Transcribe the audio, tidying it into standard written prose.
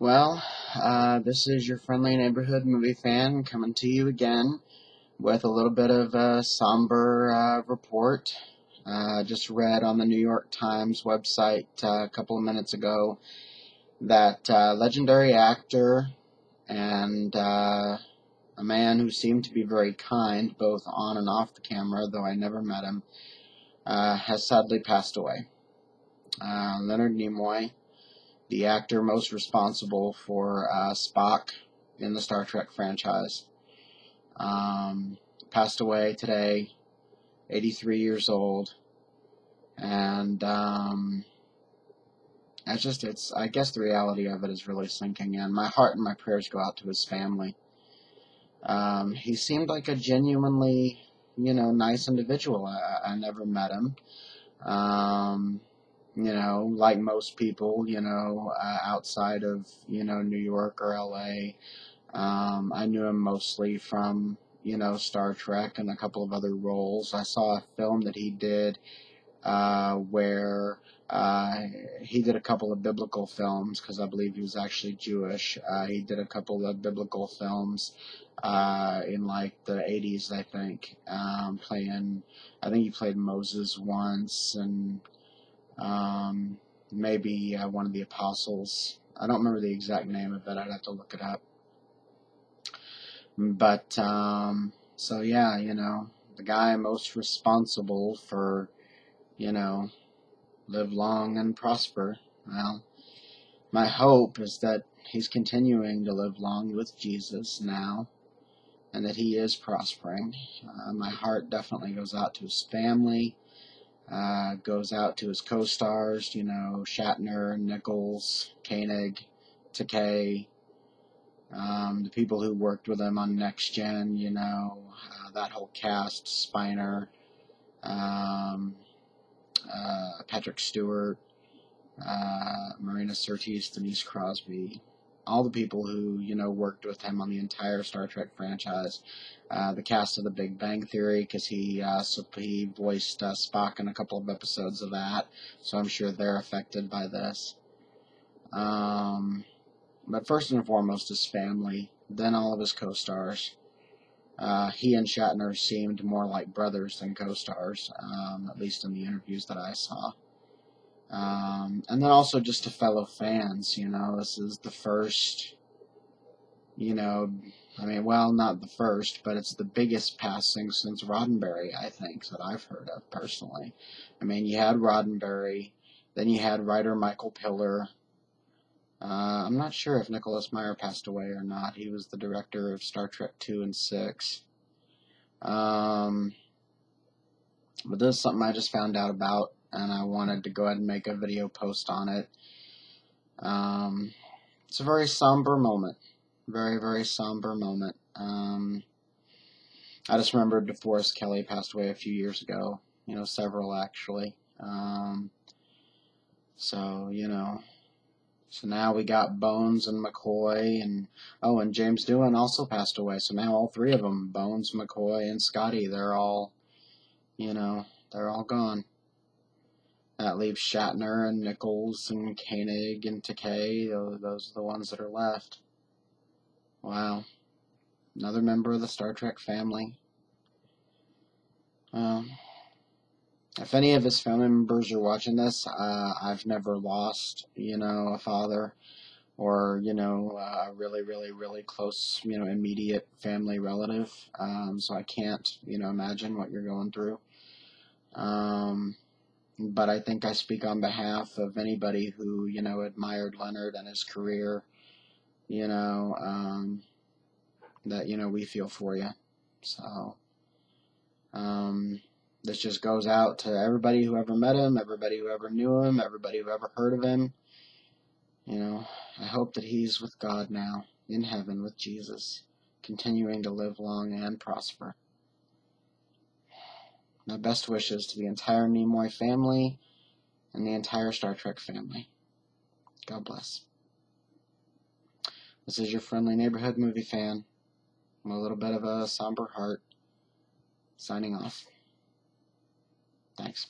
This is your friendly neighborhood movie fan coming to you again with a little bit of a somber report. Just read on the New York Times website a couple of minutes ago that legendary actor and a man who seemed to be very kind both on and off the camera, though I never met him, has sadly passed away. Leonard Nimoy, the actor most responsible for Spock in the Star Trek franchise, passed away today, 83 years old, and I guess the reality of it is really sinking in. My heart and my prayers go out to his family. He seemed like a genuinely, nice individual. I never met him. Like most people, outside of, New York or LA. I knew him mostly from, Star Trek and a couple of other roles. I saw a film that he did where he did a couple of biblical films, because I believe he was actually Jewish. He did a couple of biblical films in like the 80s, I think. I think he played Moses once, and maybe one of the apostles. I don't remember the exact name of it. I'd have to look it up. But, so yeah, the guy most responsible for, live long and prosper. Well, my hope is that he's continuing to live long with Jesus now, and that he is prospering. My heart definitely goes out to his family. Goes out to his co-stars, Shatner, Nichols, Koenig, Takei, the people who worked with him on Next Gen, that whole cast, Spiner, Patrick Stewart, Marina Sirtis, Denise Crosby, all the people who, worked with him on the entire Star Trek franchise. The cast of The Big Bang Theory, because he voiced Spock in a couple of episodes of that, so I'm sure they're affected by this. But first and foremost, his family, then all of his co-stars. He and Shatner seemed more like brothers than co-stars, at least in the interviews that I saw. And then also just to fellow fans, this is the first, not the first, but it's the biggest passing since Roddenberry, I think, that I've heard of personally. You had Roddenberry, then you had writer Michael Piller. I'm not sure if Nicholas Meyer passed away or not. He was the director of Star Trek 2 and 6. But this is something I just found out about, and I wanted to go ahead and make a video post on it. It's a very somber moment. Very, very somber moment. I just remembered DeForest Kelley passed away a few years ago. Several actually. So now we got Bones and McCoy, and James Doohan also passed away. So now all three of them, Bones, McCoy, and Scotty, they're all gone. That leaves Shatner and Nichols and Koenig and Takei. Those are the ones that are left. Wow. Another member of the Star Trek family. If any of his family members are watching this, I've never lost, a father or, a really, really, really close, immediate family relative. So I can't, imagine what you're going through. But I think I speak on behalf of anybody who, admired Leonard and his career, that, we feel for you. So, this just goes out to everybody who ever met him, everybody who ever knew him, everybody who ever heard of him. I hope that he's with God now, in heaven with Jesus, continuing to live long and prosper. My best wishes to the entire Nimoy family and the entire Star Trek family. God bless. This is your friendly neighborhood movie fan with a little bit of a somber heart, signing off. Thanks.